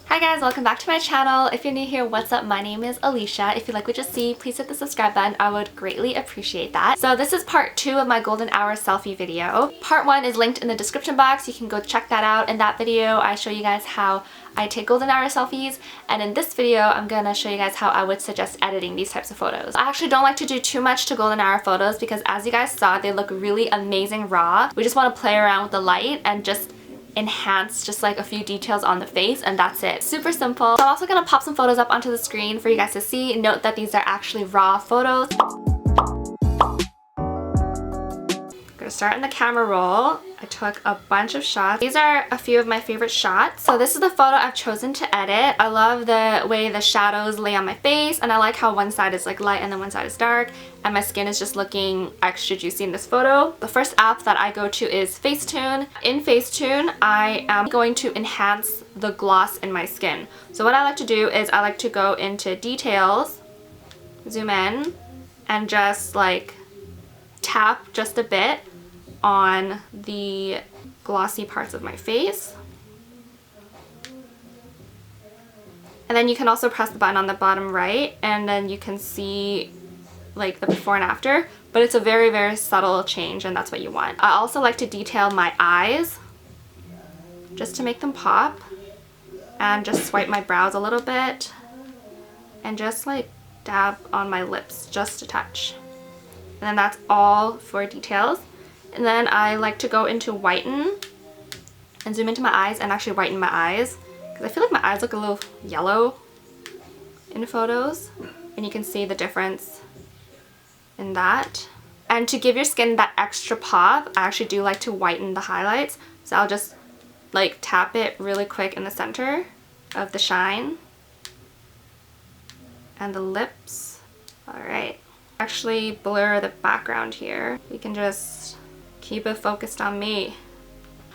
Hi guys, welcome back to my channel. If you're new here, what's up? My name is Alicia. If you like what you see, please hit the subscribe button. I would greatly appreciate that. So this is part 2 of my golden hour selfie video. Part 1 is linked in the description box. You can go check that out. In that video, I show you guys how I take golden hour selfies, and in this video, I'm gonna show you guys how I would suggest editing these types of photos. I actually don't like to do too much to golden hour photos because as you guys saw, they look really amazing raw. We just want to play around with the light and just enhance just like a few details on the face, and that's it. Super simple. So I'm also gonna pop some photos up onto the screen for you guys to see. Note that these are actually raw photos. Gonna start in the camera roll. I took a bunch of shots. These are a few of my favorite shots. So this is the photo I've chosen to edit. I love the way the shadows lay on my face, and I like how one side is like light and then one side is dark, and my skin is just looking extra juicy in this photo. The first app that I go to is Facetune. In Facetune, I am going to enhance the gloss in my skin. So what I like to do is I like to go into details, zoom in, and just like tap just a bit on the glossy parts of my face. And then you can also press the button on the bottom right, and then you can see like the before and after, but it's a very, very subtle change, and that's what you want. I also like to detail my eyes just to make them pop, and just swipe my brows a little bit, and just like dab on my lips just a touch. And then that's all for details. And then I like to go into whiten and zoom into my eyes and actually whiten my eyes, because I feel like my eyes look a little yellow in photos, and you can see the difference in that. And to give your skin that extra pop, I actually do like to whiten the highlights. So I'll just like tap it really quick in the center of the shine and the lips. Alright. Actually blur the background here. We can just keep it focused on me.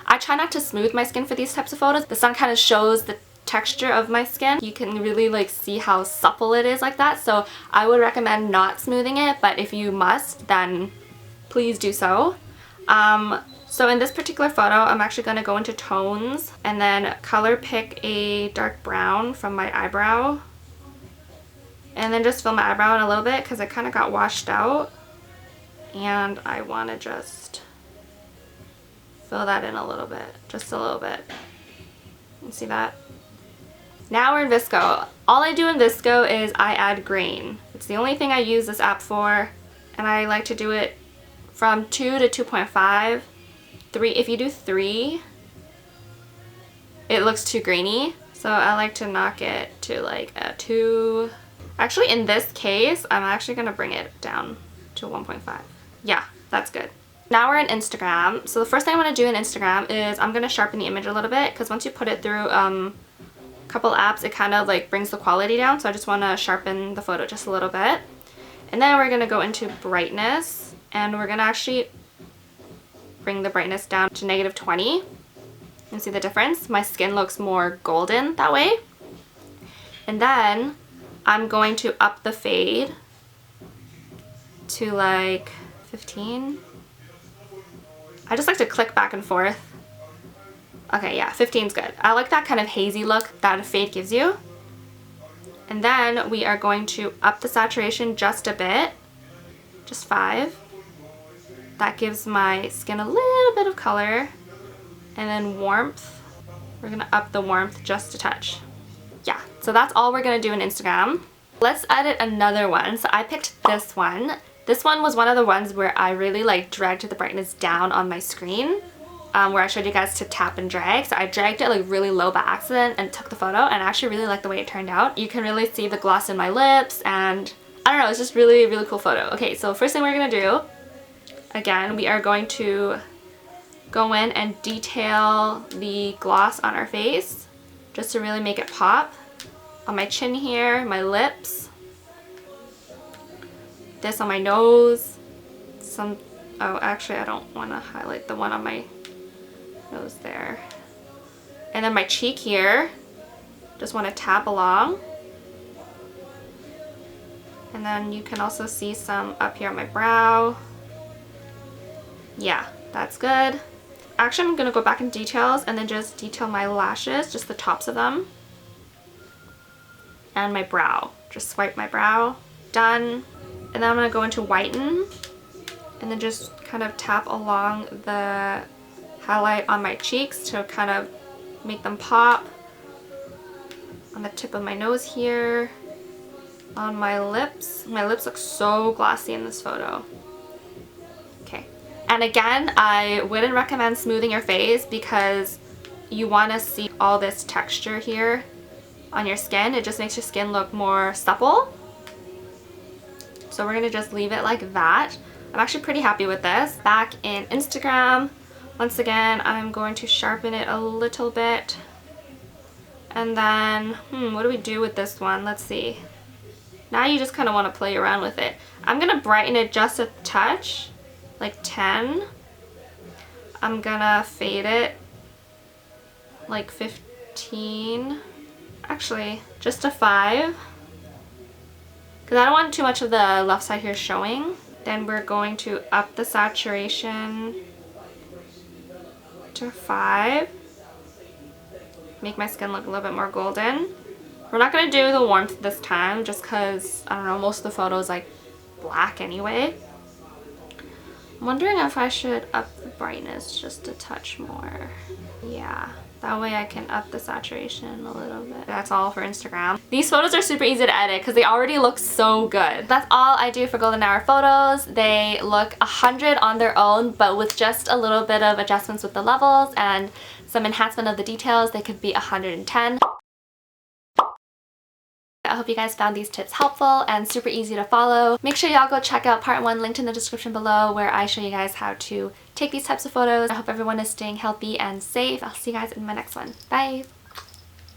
I try not to smooth my skin for these types of photos. The sun kind of shows the texture of my skin. You can really like see how supple it is like that, so I would recommend not smoothing it, but if you must, then please do so. So in this particular photo, I'm actually going to go into tones and then color pick a dark brown from my eyebrow, and then just fill my eyebrow in a little bit because it kind of got washed out, and I want to just fill that in a little bit, just a little bit. You see that? Now we're in VSCO. All I do in VSCO is I add grain. It's the only thing I use this app for, and I like to do it from 2 to 2.5. 3, if you do 3, it looks too grainy, so I like to knock it to like a 2. Actually, in this case, I'm actually gonna bring it down to 1.5. Yeah, that's good. Now we're in Instagram. So the first thing I want to do in Instagram is I'm going to sharpen the image a little bit, because once you put it through a couple apps, it kind of like brings the quality down. So I just want to sharpen the photo just a little bit. And then we're going to go into brightness, and we're going to actually bring the brightness down to -20. You can see the difference. My skin looks more golden that way. And then I'm going to up the fade to like 15. I just like to click back and forth. Okay, yeah, 15 is good. I like that kind of hazy look that a fade gives you. And then we are going to up the saturation just a bit, just 5. That gives my skin a little bit of color. And then warmth, we're gonna up the warmth just a touch. Yeah, so that's all we're gonna do in Instagram. Let's edit another one. So I picked this one. This one was one of the ones where I really like dragged the brightness down on my screen, where I showed you guys to tap and drag. So I dragged it like really low by accident and took the photo, and I actually really like the way it turned out. You can really see the gloss in my lips, and I don't know, it's just really, really cool photo. Okay, so first thing we're gonna do, again, we are going to go in and detail the gloss on our face just to really make it pop. On my chin here, my lips, this on my nose, oh actually I don't want to highlight the one on my nose there, and then my cheek here, just want to tap along, and then you can also see some up here on my brow. Yeah, that's good. Actually, I'm gonna go back in details and then just detail my lashes, just the tops of them. and my brow. Just swipe my brow. Done. And then I'm going to go into whiten and then just kind of tap along the highlight on my cheeks to kind of make them pop. On the tip of my nose here. On my lips. My lips look so glossy in this photo. Okay. And again, I wouldn't recommend smoothing your face because you want to see all this texture here on your skin. It just makes your skin look more supple. So we're going to just leave it like that. I'm actually pretty happy with this. Back in Instagram, once again, I'm going to sharpen it a little bit. And then, what do we do with this one? Let's see. Now you just kind of want to play around with it. I'm going to brighten it just a touch, like 10. I'm going to fade it like 15. Actually, just a 5. Because I don't want too much of the left side here showing. Then we're going to up the saturation to 5. Make my skin look a little bit more golden. We're not going to do the warmth this time just because, I don't know, most of the photo is like black anyway. I'm wondering if I should up the brightness just a touch more. Yeah, that way I can up the saturation a little bit. That's all for Instagram. These photos are super easy to edit because they already look so good. That's all I do for golden hour photos. They look 100 on their own, but with just a little bit of adjustments with the levels and some enhancement of the details, they could be 110. I hope you guys found these tips helpful and super easy to follow. Make sure y'all go check out part 1 linked in the description below where I show you guys how to take these types of photos. I hope everyone is staying healthy and safe. I'll see you guys in my next one. Bye!